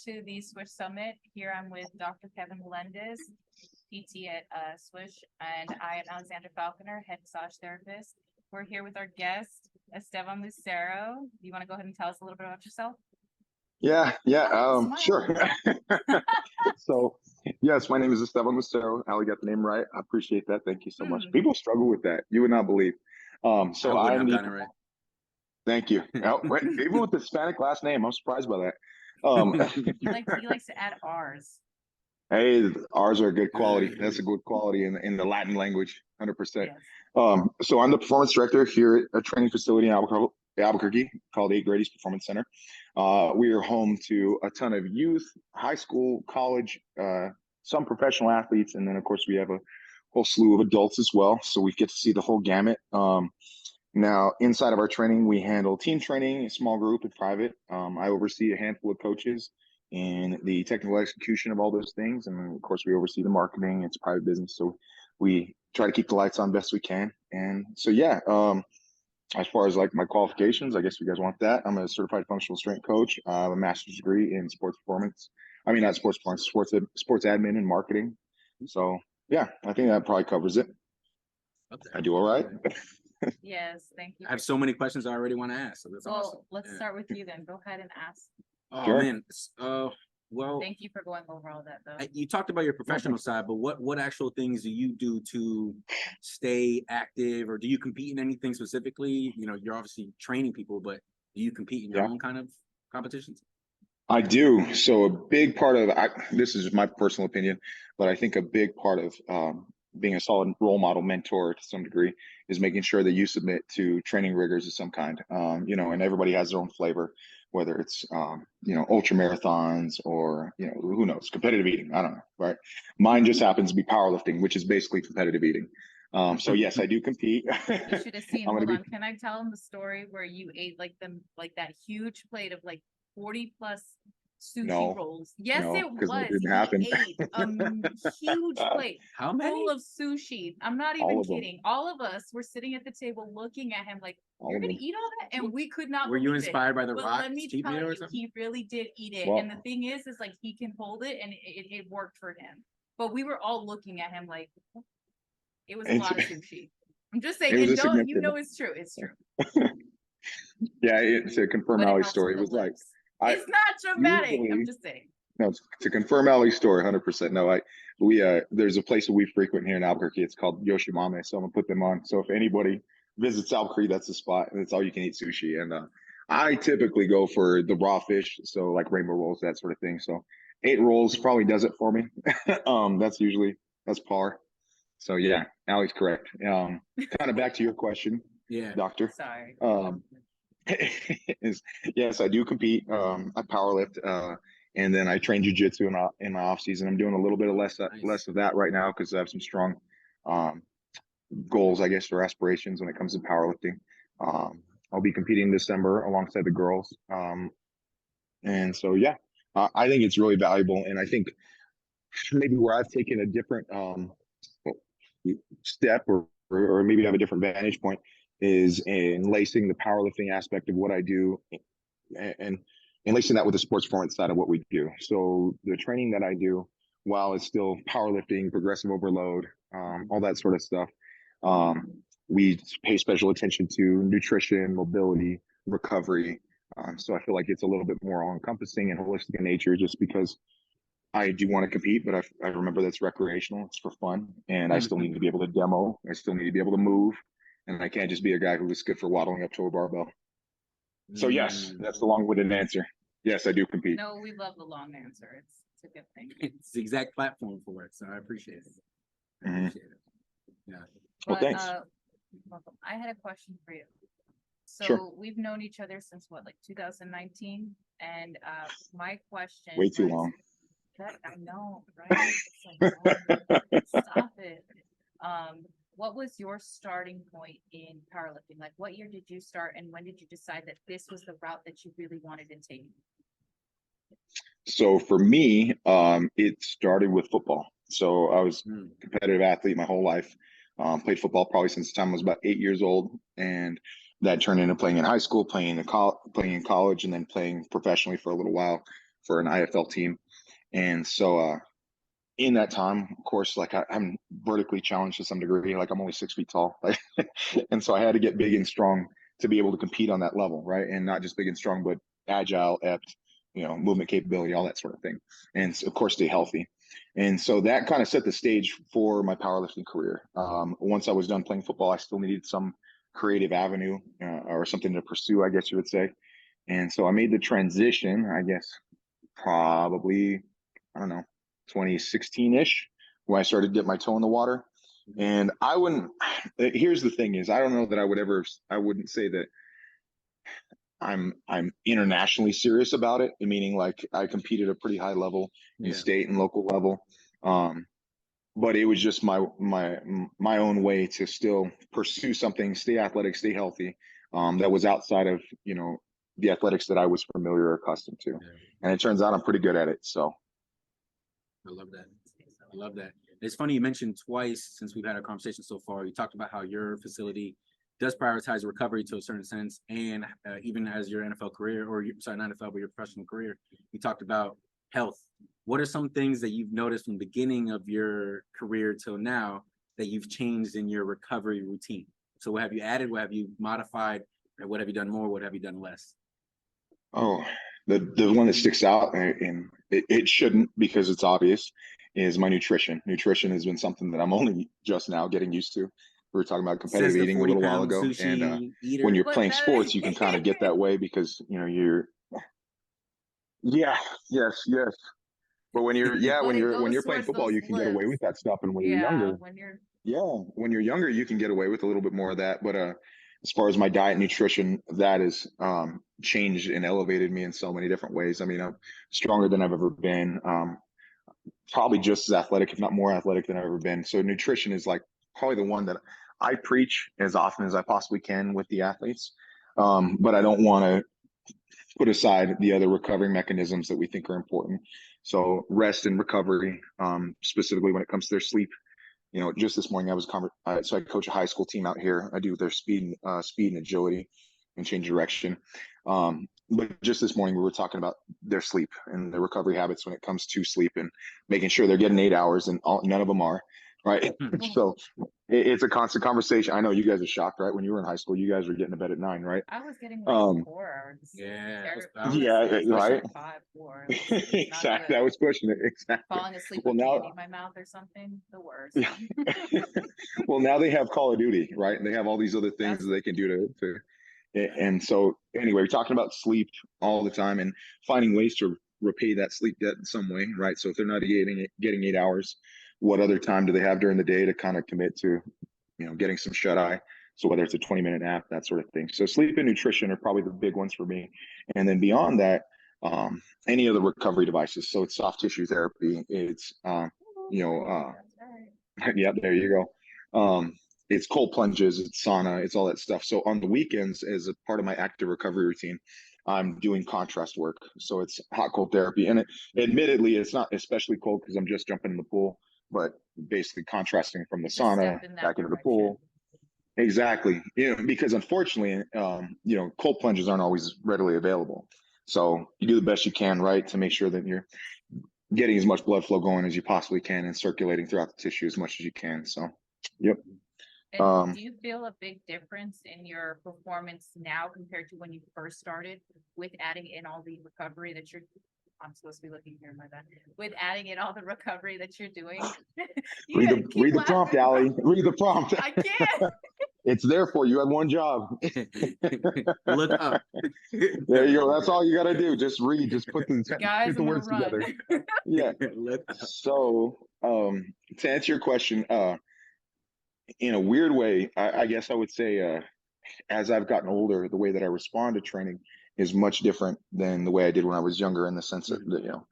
to the Swish Summit. Here I'm with Dr. Kevin Melendez, PT at Swish, and I am Alexandra Falconer, head massage therapist. We're here with our guest, Estevan Lucero. Do you want to go ahead and tell us a little bit about yourself? Sure. So, yes, my name is Estevan Lucero. Ali got the name right. I appreciate that. Thank you so much. People struggle with that. You would not believe. So I wouldn't have gotten it right. Thank you. Even with the Hispanic last name, I'm surprised by that. He likes to add R's. Hey, R's are a good quality. That's a good quality in the Latin language, 100%. Yes. So I'm the performance director here at a training facility in Albuquerque called 8 Grady's Performance Center. We are home to a ton of youth, high school, college, some professional athletes, and then of course we have a whole slew of adults as well. So we get to see the whole gamut. Now, inside of our training, we handle team training, a small group, and private. I oversee a handful of coaches in the technical execution of all those things. And then, of course, we oversee the marketing. It's private business. So we try to keep the lights on best we can. And so, as far as like my qualifications, I guess you guys want that. I'm a certified functional strength coach. I have a master's degree in sports performance. I mean, not sports performance, sports admin and marketing. So, yeah, I think that probably covers it. Okay. I do all right. Yes, thank you. I have so many questions I already want to ask. So that's awesome. Let's start with you then. Go ahead and ask. Oh, sure. Man. Well, thank you for going over all that, though. You talked about your professional side, but what actual things do you do to stay active, or do you compete in anything specifically? You know, you're obviously training people, but do you compete in your own kind of competitions? I do. So a big part of this is my personal opinion, but I think a big part of being a solid role model mentor to some degree is making sure that you submit to training rigors of some kind. And everybody has their own flavor, whether it's ultra marathons or who knows, competitive eating. I don't know, right? Mine just happens to be powerlifting, which is basically competitive eating. So yes, I do compete. You should have seen. Hold on, can I tell them the story where you ate that huge plate of 40 plus sushi rolls? Yes, it was. It didn't happen. Ate a huge plate full of sushi. I'm not even kidding. All of us were sitting at the table looking at him like, "You're gonna eat all that?" And we could not. Were you inspired by the Rock? Let me tell you, he really did eat it. Well, and the thing is like he can hold it, and it worked for him. But we were all looking at him like it was a lot of sushi. I'm just saying, and it's true. It's true. Yeah, to confirm Ali's story, it was like. It's not dramatic. I'm just saying. No, to confirm Ali's story, 100%. No, there's a place that we frequent here in Albuquerque. It's called Yoshimame, so I'm gonna put them on. So if anybody visits Albuquerque, that's the spot, and it's all you can eat sushi. And I typically go for the raw fish, so like rainbow rolls, that sort of thing. So 8 rolls probably does it for me. That's par. So yeah, Ali's correct. Kind of back to your question, doctor. Sorry. Yes, I do compete. I powerlift, and then I train jujitsu in my off season. I'm doing a little bit of less of that right now because I have some strong goals, I guess, or aspirations when it comes to powerlifting. I'll be competing in December alongside the girls, and so I think it's really valuable. And I think maybe where I've taken a different step, or maybe have a different vantage point, is enlacing the powerlifting aspect of what I do and enlacing that with the sports performance side of what we do. So the training that I do, while it's still powerlifting, progressive overload, all that sort of stuff, we pay special attention to nutrition, mobility, recovery. So I feel like it's a little bit more all-encompassing and holistic in nature, just because I do want to compete, but I remember that's recreational. It's for fun, and I still need to be able to demo. I still need to be able to move. And I can't just be a guy who's good for waddling up to a barbell. So yes, that's the long-winded answer. Yes, I do compete. No, we love the long answer. It's a good thing. It's the exact platform for it, so I appreciate it. Yeah. Well, thanks. I had a question for you. So sure. We've known each other since 2019, and my question. Way too long. I know, right? Stop it. What was your starting point in powerlifting? Like, what year did you start, and when did you decide that this was the route that you really wanted to take? So for me, it started with football. So I was a competitive athlete my whole life. Played football probably since the time I was about 8 years old, and that turned into playing in high school, playing in college, and then playing professionally for a little while for an IFL team. And so in that time, of course, like I'm vertically challenged to some degree. Like I'm only 6 feet tall, like, and so I had to get big and strong to be able to compete on that level, right? And not just big and strong, but agile, apt, movement capability, all that sort of thing, and of course, stay healthy. And so that kind of set the stage for my powerlifting career. Once I was done playing football, I still needed some creative avenue or something to pursue, I guess you would say. And so I made the transition, I guess, probably, I don't know, 2016-ish, when I started to dip my toe in the water. And I wouldn't, here's the thing is, I don't know that I wouldn't say that I'm internationally serious about it, meaning like I competed at a pretty high level in state and local level. But it was just my own way to still pursue something, stay athletic, stay healthy, that was outside of, the athletics that I was familiar or accustomed to. And it turns out I'm pretty good at it. So I love that. I love that. It's funny you mentioned twice since we've had our conversation so far. You talked about how your facility does prioritize recovery to a certain sense, and even as your NFL career, or sorry, not NFL, but your professional career, you talked about health. What are some things that you've noticed from the beginning of your career till now that you've changed in your recovery routine? So what have you added? What have you modified? What have you done more? What have you done less? Oh, the one that sticks out, and it shouldn't because it's obvious, is my nutrition. Nutrition has been something that I'm only just now getting used to. We were talking about competitive eating a little while ago, and when you're playing sports, you can kind of get that way because you're. Yeah, yes. But when you're playing football, you can get away with that stuff, and when you're younger, when you're younger, you can get away with a little bit more of that. But as far as my diet and nutrition, that has changed and elevated me in so many different ways. I mean, I'm stronger than I've ever been. Probably just as athletic, if not more athletic than I've ever been. So nutrition is like probably the one that I preach as often as I possibly can with the athletes. But I don't want to put aside the other recovery mechanisms that we think are important. So rest and recovery, specifically when it comes to their sleep. Just this morning so I coach a high school team out here. I do their speed and agility and change direction. But just this morning we were talking about their sleep and their recovery habits when it comes to sleep and making sure they're getting 8 hours, and none of them are, right? So it's a constant conversation. I know you guys are shocked, right? When you were in high school, you guys were getting to bed at 9, right? I was getting like 4 hours. Right. 5, 4. Exactly. I was pushing it. Exactly. Falling asleep with candy in my mouth or something. The worst. Well, now they have Call of Duty, right? And they have all these other things that they can do to. And so anyway, we're talking about sleep all the time and finding ways to repay that sleep debt in some way, right? So if they're not getting 8 hours, what other time do they have during the day to kind of commit to, getting some shut eye? So whether it's a 20-minute nap, that sort of thing. So sleep and nutrition are probably the big ones for me. And then beyond that, any of the recovery devices. So it's soft tissue therapy. It's, yeah, there you go. It's cold plunges, it's sauna, it's all that stuff. So on the weekends, as a part of my active recovery routine, I'm doing contrast work. So it's hot cold therapy. And admittedly, it's not especially cold because I'm just jumping in the pool, but basically contrasting from the sauna back into the pool. Exactly. Because unfortunately, cold plunges aren't always readily available. So you do the best you can, right, to make sure that you're getting as much blood flow going as you possibly can and circulating throughout the tissue as much as you can. So, yep. And do you feel a big difference in your performance now compared to when you first started with adding in all the recovery that I'm supposed to be looking here, my bad. With adding in all the recovery that you're doing. Read the prompt, Allie. Read the prompt. I can't. It's there for you. You had one job. Look up. There you go. That's all you got to do. Just read. Just put the words together. Yeah. So, to answer your question, in a weird way, I guess I would say, as I've gotten older, the way that I respond to training is much different than the way I did when I was younger, in the sense that,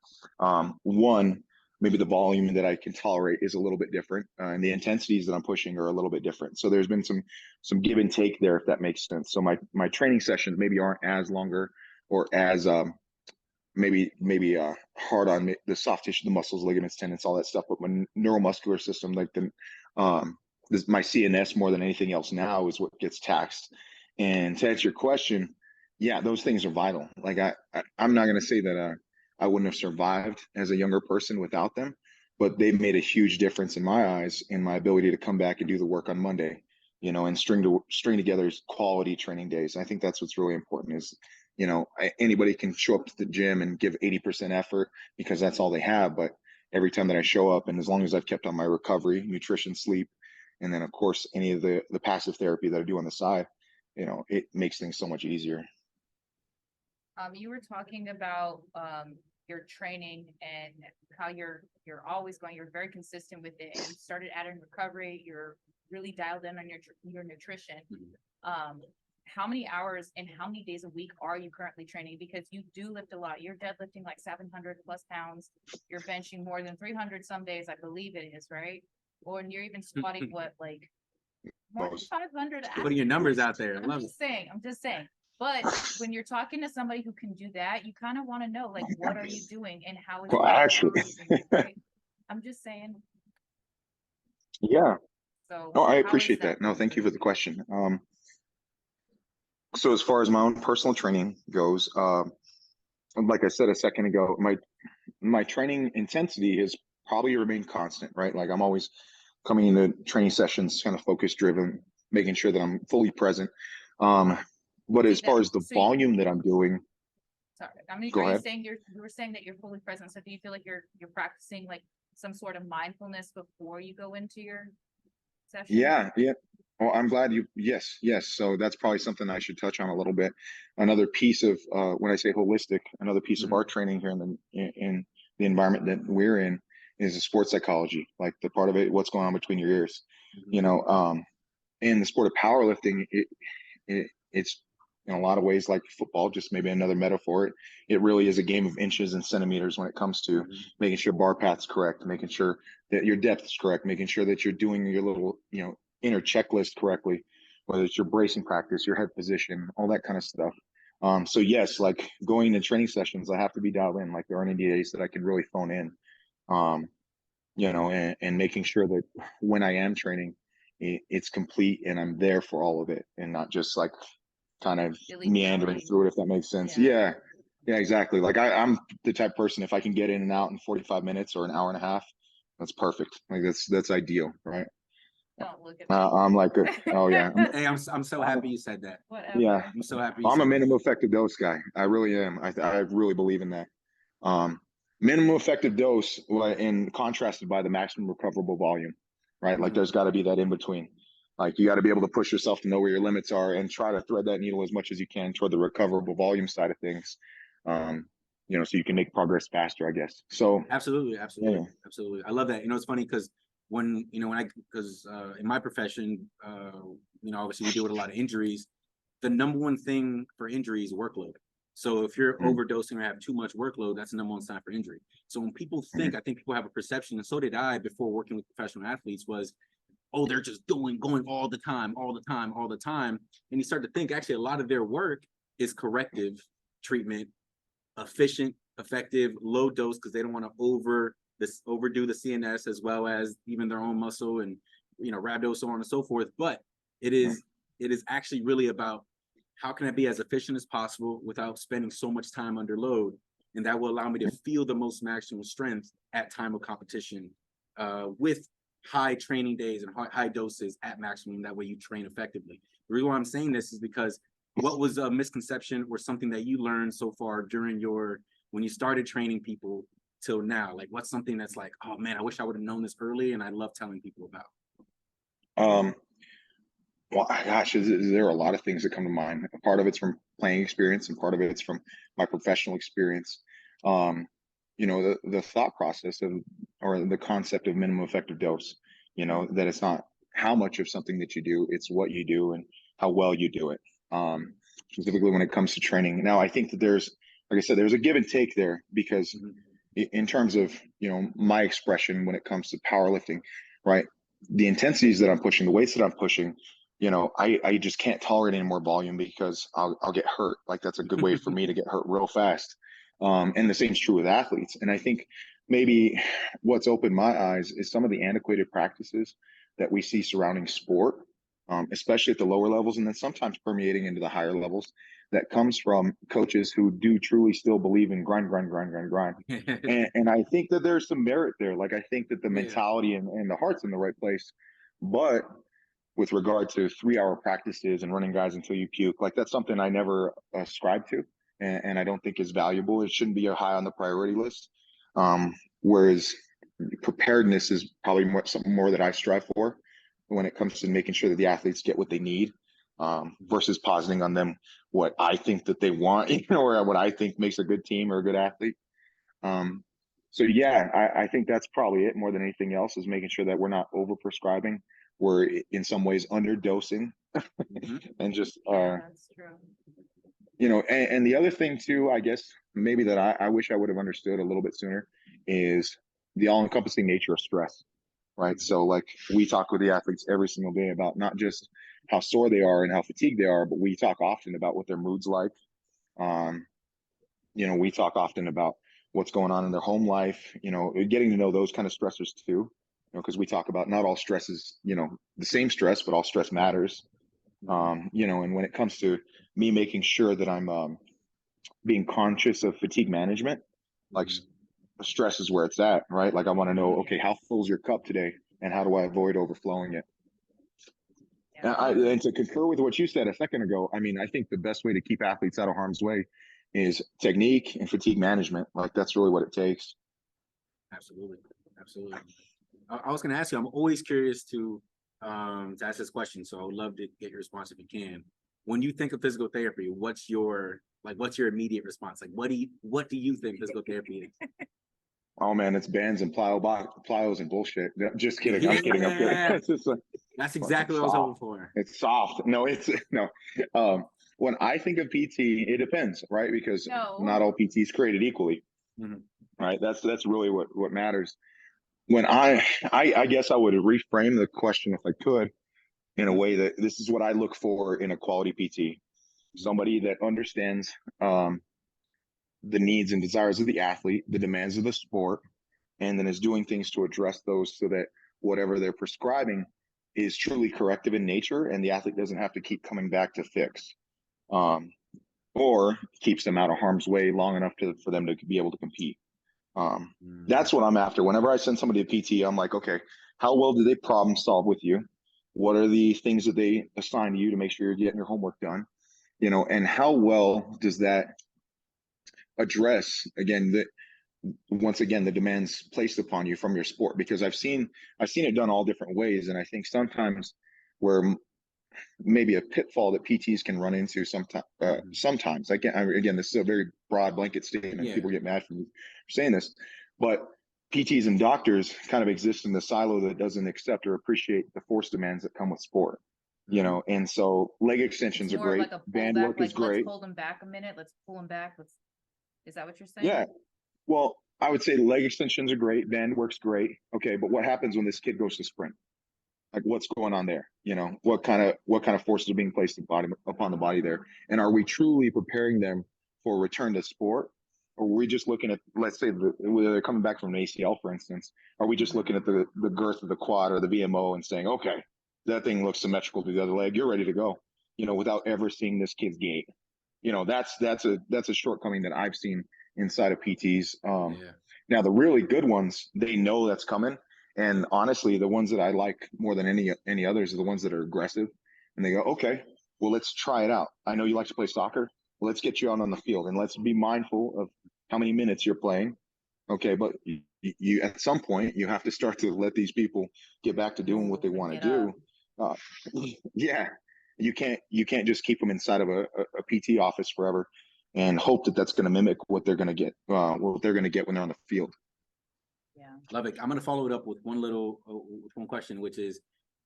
one, maybe the volume that I can tolerate is a little bit different, and the intensities that I'm pushing are a little bit different. So there's been some give and take there, if that makes sense. So my training sessions maybe aren't as longer or as maybe hard on the soft tissue, the muscles, ligaments, tendons, all that stuff. But my neuromuscular system, like my CNS more than anything else now, is what gets taxed. And to answer your question, yeah, those things are vital. Like I'm not going to say that I wouldn't have survived as a younger person without them, but they've made a huge difference in my eyes in my ability to come back and do the work on Monday, and string together quality training days. I think that's what's really important is, anybody can show up to the gym and give 80% effort because that's all they have. But every time that I show up, and as long as I've kept on my recovery, nutrition, sleep, and then of course any of the passive therapy that I do on the side, it makes things so much easier. You were talking about your training and how you're always going, you're very consistent with it, and you started adding recovery, you're really dialed in on your nutrition. How many hours and how many days a week are you currently training? Because you do lift a lot. You're deadlifting like 700 plus pounds. You're benching more than 300 some days, I believe it is, right? Or you're even squatting what, like more than 500? Putting your numbers out there. I'm just saying. But when you're talking to somebody who can do that, you kind of want to know, like, what are you doing and how is it Actually, right? I'm just saying. Yeah. So no, I appreciate that. No, thank you for the question. So as far as my own personal training goes, like I said a second ago, my training intensity has probably remained constant, right? Like I'm always coming into training sessions kind of focus driven, making sure that I'm fully present. But as far as the volume that I'm doing, sorry, I mean, go ahead. You were saying that you're fully present. So do you feel like you're practicing like some sort of mindfulness before you go into your session? Yeah. Well, I'm glad yes. So that's probably something I should touch on a little bit. Another piece of when I say holistic, another piece of our training here in the environment that we're in is the sports psychology, like the part of it, what's going on between your ears. In the sport of powerlifting, it's in a lot of ways like football, just maybe another metaphor. It really is a game of inches and centimeters when it comes to making sure bar path's correct, making sure that your depth is correct, making sure that you're doing your little, inner checklist correctly, whether it's your bracing practice, your head position, all that kind of stuff. So yes, like going to training sessions, I have to be dialed in. Like there aren't any days that I can really phone in, and making sure that when I am training, it's complete and I'm there for all of it and not just like kind of meandering through it, if that makes sense. Yeah, exactly. Like I'm the type of person, if I can get in and out in 45 minutes or an hour and a half, that's perfect. Like that's ideal, right? Don't look at me. I'm like, oh yeah. Hey, I'm so happy you said that. Whatever. Yeah, I'm so happy. I'm a minimum effective dose guy. I really am. I really believe in that. Minimum effective dose, in contrasted by the maximum recoverable volume, right? Like there's got to be that in between. Like you got to be able to push yourself to know where your limits are and try to thread that needle as much as you can toward the recoverable volume side of things. So you can make progress faster, I guess. So absolutely. I love that. It's funny because when in my profession, obviously we deal with a lot of injuries. The number one thing for injury is workload. So if you're overdosing or have too much workload, that's the number one sign for injury. So when people think, I think people have a perception, and so did I before working with professional athletes, was, oh, they're just going all the time. And you start to think, actually, a lot of their work is corrective treatment, efficient, effective, low dose, because they don't want to overdo the CNS as well as even their own muscle and, rhabdo, so on and so forth. But it is actually really about how can I be as efficient as possible without spending so much time under load? And that will allow me to feel the most maximum strength at time of competition, with high training days and high doses at maximum. That way you train effectively. The reason why I'm saying this is because what was a misconception or something that you learned so far during when you started training people till now? Like what's something that's like, oh man, I wish I would have known this early and I love telling people about? Well, gosh, there are a lot of things that come to mind. Part of it's from playing experience and part of it's from my professional experience. The thought process or the concept of minimum effective dose, that it's not how much of something that you do, it's what you do and how well you do it. Specifically when it comes to training. Now, I think that like I said, there's a give and take there because in terms of, my expression when it comes to powerlifting, right? The intensities that I'm pushing, the weights that I'm pushing, I just can't tolerate any more volume because I'll get hurt. Like that's a good way for me to get hurt real fast. And the same is true with athletes. And I think maybe what's opened my eyes is some of the antiquated practices that we see surrounding sport especially at the lower levels, and then sometimes permeating into the higher levels. That comes from coaches who do truly still believe in grind, grind, grind, grind, grind. And I think that there's some merit there. Like, I think that the mentality and the heart's in the right place. But with regard to 3-hour practices and running guys until you puke, like, that's something I never ascribe to, and I don't think is valuable. It shouldn't be high on the priority list. Whereas preparedness is probably something more that I strive for when it comes to making sure that the athletes get what they need, versus positing on them what I think that they want, or what I think makes a good team or a good athlete. So yeah, I think that's probably it more than anything else, is making sure that we're not over prescribing. We're in some ways underdosing, and just, That's true. And the other thing too, I guess maybe that I wish I would have understood a little bit sooner, is the all encompassing nature of stress, right? So, like, we talk with the athletes every single day about not just how sore they are and how fatigued they are, but we talk often about what their mood's like. We talk often about what's going on in their home life, getting to know those kind of stressors too, because we talk about not all stress is, the same stress, but all stress matters. And when it comes to me making sure that I'm being conscious of fatigue management, like, stress is where it's at, right? Like, I want to know, okay, how full is your cup today, and how do I avoid overflowing it? And to concur with what you said a second ago, I mean, I think the best way to keep athletes out of harm's way is technique and fatigue management. Like, that's really what it takes. Absolutely. I was going to ask you, I'm always curious to ask this question, so I would love to get your response if you can. When you think of physical therapy, what's your immediate response? Like, what do you think physical therapy is? Oh man, it's bands and plyos and bullshit. Just kidding. I'm kidding. It's just that's exactly what I was hoping for. It's soft. No, no. When I think of PT, it depends, right? Because not all PT is created equally, right? That's really what matters. When I guess I would reframe the question, if I could, in a way that this is what I look for in a quality PT: somebody that understands the needs and desires of the athlete, the demands of the sport, and then is doing things to address those, so that whatever they're prescribing is truly corrective in nature, and the athlete doesn't have to keep coming back to fix, or keeps them out of harm's way long enough for them to be able to compete. That's what I'm after. Whenever I send somebody to PT, I'm like, okay, how well do they problem solve with you? What are the things that they assign to you to make sure you're getting your homework done? And how well does that address, once again, the demands placed upon you from your sport? Because I've seen it done all different ways, and I think sometimes where maybe a pitfall that PTs can run into sometimes. Again, this is a very broad blanket statement. Yeah. People get mad for me for saying this, but PTs and doctors kind of exist in the silo that doesn't accept or appreciate the force demands that come with sport. And so leg extensions are great. Like band work is great. Let's hold them back a minute. Let's pull them back. Is that what you're saying? Yeah. Well, I would say leg extensions are great. Band work's great. Okay. But what happens when this kid goes to sprint? Like, what's going on there? What kind of forces are being placed upon the body there? And are we truly preparing them for return to sport? Or are we just looking at, let's say, whether they're coming back from an ACL, for instance, are we just looking at the girth of the quad or the VMO and saying, okay, that thing looks symmetrical to the other leg, you're ready to go, without ever seeing this kid's gait? That's a shortcoming that I've seen inside of PTs. Now, the really good ones, they know that's coming. And honestly, the ones that I like more than any others are the ones that are aggressive, and they go, okay, well, let's try it out. I know you like to play soccer. Well, let's get you out on the field, and let's be mindful of how many minutes you're playing. Okay, but you at some point you have to start to let these people get back to doing what they want to do. Yeah, you can't just keep them inside of a PT office forever and hope that that's going to mimic what they're going to get when they're on the field. Yeah. Love it. I'm going to follow it up with one question, which is,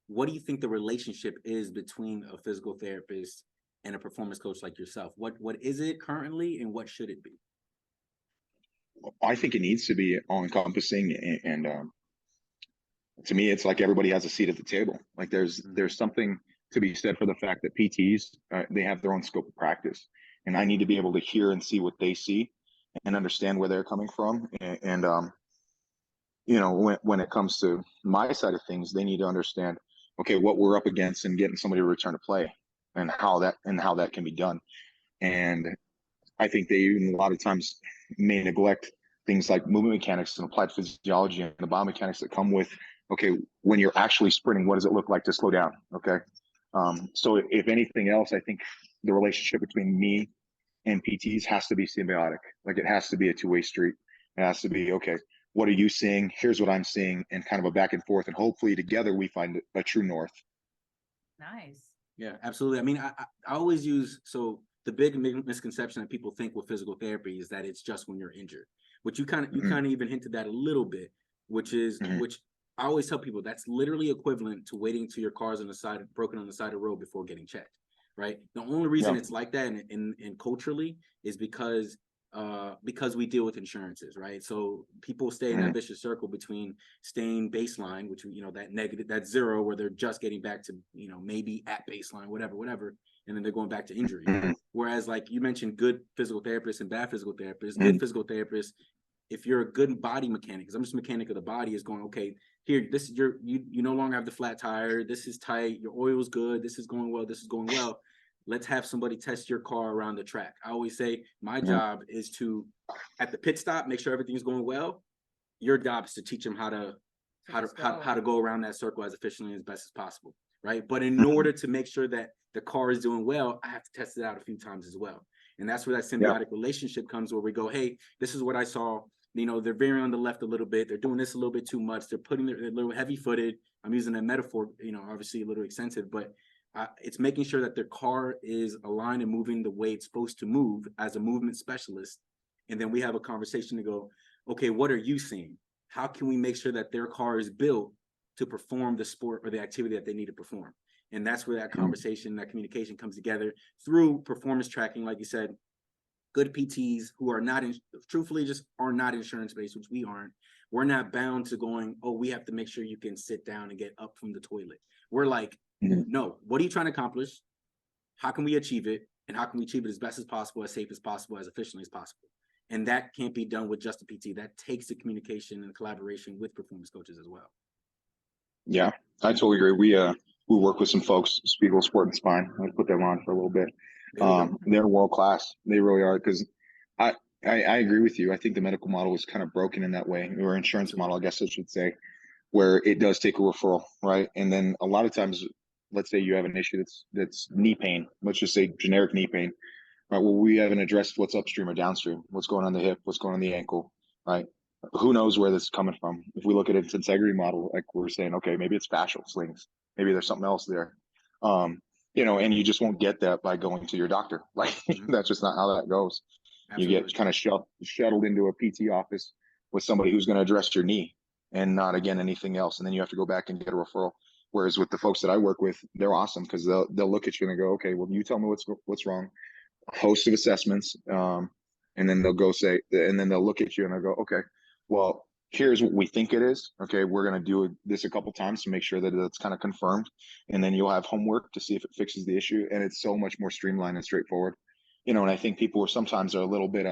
what do you think the relationship is between a physical therapist and a performance coach like yourself? What is it currently, and what should it be? I think it needs to be all encompassing, and to me, it's like everybody has a seat at the table. Like, there's something to be said for the fact that PTs, they have their own scope of practice, and I need to be able to hear and see what they see and understand where they're coming from, when it comes to my side of things, they need to understand, okay, what we're up against and getting somebody to return to play and how that can be done. And I think they even a lot of times may neglect things like movement mechanics and applied physiology and the biomechanics that come with, okay, when you're actually sprinting, what does it look like to slow down? Okay. So if anything else, I think the relationship between me and PTs has to be symbiotic. Like it has to be a two-way street. It has to be, okay, what are you seeing? Here's what I'm seeing, and kind of a back and forth. And hopefully together we find a true north. Nice. Yeah, absolutely. I mean, I always use, so the big misconception that people think with physical therapy is that it's just when you're injured, which you kind of even hinted that a little bit, which I always tell people that's literally equivalent to waiting till your car's on the side, broken on the side of the road before getting checked, right? The only reason it's like that and culturally is because we deal with insurances, right? So people stay in that vicious circle between staying baseline, which, you know, that negative, that zero, where they're just getting back to, you know, maybe at baseline, whatever, and then they're going back to injury. Whereas, like you mentioned, good physical therapists and bad physical therapists, good physical therapists, if you're a good body mechanic, because I'm just a mechanic of the body, is going, okay, here, this is you no longer have the flat tire, this is tight, your oil's good, this is going well, this is going well. Let's have somebody test your car around the track. I always say my job is to, at the pit stop, make sure everything's going well. Your job is to teach them how to go around that circle as efficiently and as best as possible, right? But in order to make sure that the car is doing well, I have to test it out a few times as well. And that's where that symbiotic relationship comes, where we go, hey, this is what I saw. You know, they're veering on the left a little bit. They're doing this a little bit too much. They're putting their little heavy footed. I'm using that metaphor, you know, obviously a little extensive, but it's making sure that their car is aligned and moving the way it's supposed to move as a movement specialist. And then we have a conversation to go, okay, what are you seeing? How can we make sure that their car is built to perform the sport or the activity that they need to perform? And that's where that conversation, that communication comes together through performance tracking, like you said. Good PTs who are not, truthfully, just are not insurance-based, which we aren't. We're not bound to going, oh, we have to make sure you can sit down and get up from the toilet. We're like, no, what are you trying to accomplish? How can we achieve it? And how can we achieve it as best as possible, as safe as possible, as efficiently as possible? And that can't be done with just a PT. That takes the communication and collaboration with performance coaches as well. Yeah, I totally agree. We work with some folks, Spiegel Sport and Spine. I put them on for a little bit. They're world class. They really are. Because I agree with you. I think the medical model is kind of broken in that way, or insurance model, I guess I should say, where it does take a referral, right? And then a lot of times, let's say you have an issue that's knee pain. Let's just say generic knee pain, right? Well, we haven't addressed what's upstream or downstream, what's going on the hip, what's going on the ankle, right? Who knows where this is coming from? If we look at its integrity model, like we're saying, okay, maybe it's fascial slings, maybe there's something else there. You know, and you just won't get that by going to your doctor. Like that's just not how that goes. Absolutely. You get kind of shuttled into a PT office with somebody who's going to address your knee and not, again, anything else. And then you have to go back and get a referral. Whereas with the folks that I work with, they're awesome because they'll look at you and they go, okay, well, you tell me what's wrong. A host of assessments. And then they'll go say, and then they'll look at you and they'll go, okay, well, here's what we think it is. Okay, we're going to do this a couple times to make sure that it's kind of confirmed. And then you'll have homework to see if it fixes the issue. And it's so much more streamlined and straightforward. You know, and I think people sometimes are a little bit,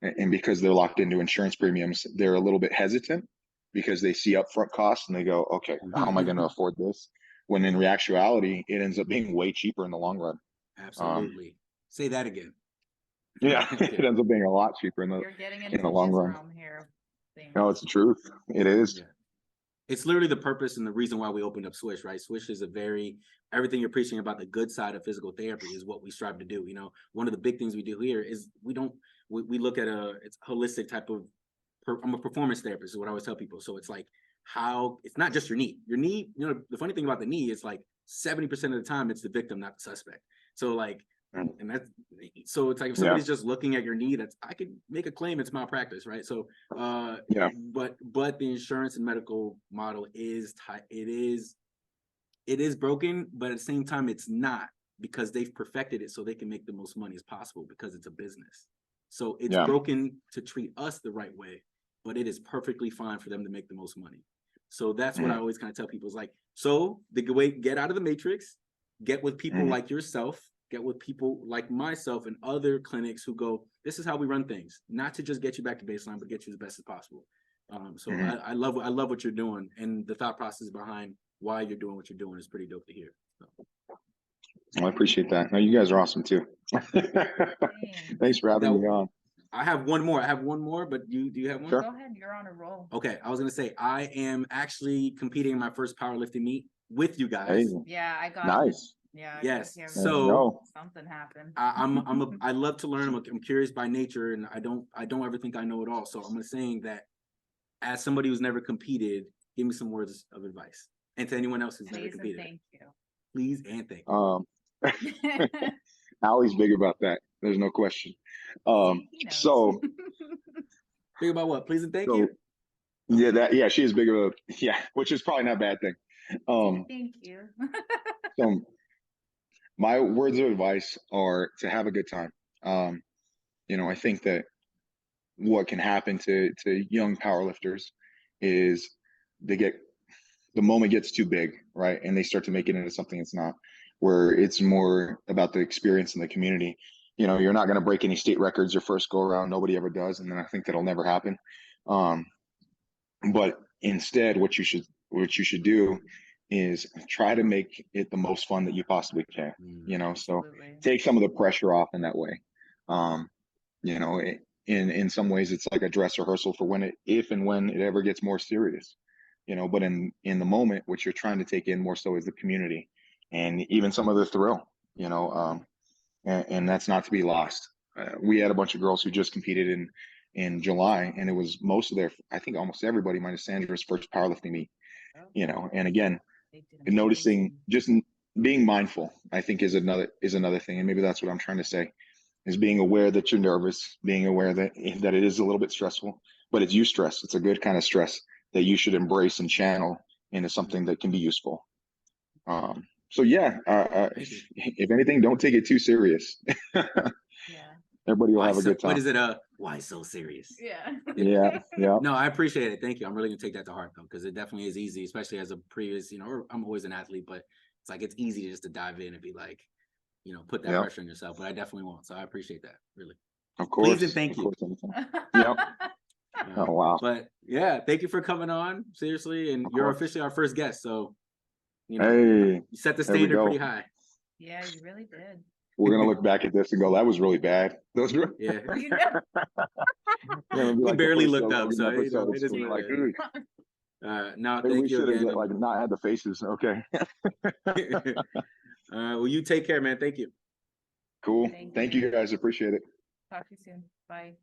and because they're locked into insurance premiums, they're a little bit hesitant because they see upfront costs and they go, okay, how am I going to afford this? When in actuality, it ends up being way cheaper in the long run. Absolutely. Say that again. Yeah, it ends up being a lot cheaper in the long run. No, it's the truth. It is. Yeah. It's literally the purpose and the reason why we opened up Swish, right? Swish is everything you're preaching about the good side of physical therapy is what we strive to do. You know, one of the big things we do here is we look at it's holistic type of, I'm a performance therapist is what I always tell people. So it's like it's not just your knee, you know, the funny thing about the knee is like 70% of the time it's the victim, not the suspect. So like, and that's, so it's like if somebody's just looking at your knee, I could make a claim it's malpractice, right? So but the insurance and medical model is it is broken, but at the same time it's not, because they've perfected it so they can make the most money as possible because it's a business. So it's broken to treat us the right way, but it is perfectly fine for them to make the most money. So that's what I always kind of tell people is like, so the way, get out of the matrix, get with people like yourself, get with people like myself and other clinics who go, this is how we run things, not to just get you back to baseline, but get you as best as possible. I love what you're doing and the thought process behind why you're doing what you're doing is pretty dope to hear. So. Well, I appreciate that. No, you guys are awesome too. Thanks for having me on. I have one more, but do you have one? Sure. Go ahead, you're on a roll. Okay, I was gonna say I am actually competing in my first powerlifting meet with you guys. Hey, Yeah, I got nice. Yeah. Yes. There So something happened. I love to learn. I'm curious by nature, and I don't ever think I know it all. So I'm saying that as somebody who's never competed, give me some words of advice, and to anyone else who's never competed. Thank you. Please and thank you. Allie's big about that. There's no question. So big about what? Please and thank you. Yeah, she is big of a which is probably not a bad thing. Thank you. So my words of advice are to have a good time. I think that what can happen to young powerlifters is the moment gets too big, right? And they start to make it into something it's not, where it's more about the experience in the community. You're not going to break any state records your first go around. Nobody ever does. And then I think that'll never happen. But instead, what you should do is try to make it the most fun that you possibly can, so take some of the pressure off in that way. In some ways it's like a dress rehearsal for if and when it ever gets more serious, but in the moment, what you're trying to take in more so is the community and even some of the thrill, and that's not to be lost. We had a bunch of girls who just competed in July, and it was I think almost everybody minus Sandra's first powerlifting meet, and again, noticing, just being mindful, I think is another thing. And maybe that's what I'm trying to say, is being aware that you're nervous, being aware that it is a little bit stressful, but it's eustress. It's a good kind of stress that you should embrace and channel into something that can be useful. If anything, don't take it too serious. Everybody will have a good time. What is it? Why so serious? Yeah. No, I appreciate it. Thank you. I'm really gonna take that to heart though, because it definitely is easy, especially as a previous, I'm always an athlete, but it's like it's easy just to dive in and be like, put that pressure on yourself. But I definitely won't. So I appreciate that. Really. Of course. Please and thank you. Yep. Oh wow. But yeah, thank you for coming on. Seriously, and you're officially our first guest. So hey, you set the standard pretty high. Yeah, you really did. We're gonna look back at this and go, that was really bad. Those were yeah. We barely looked up, so it is like, no, maybe thank you again. Like not had the faces. Okay. Well, you take care, man. Thank you. Cool. Thank you guys. Appreciate it. Talk to you soon. Bye.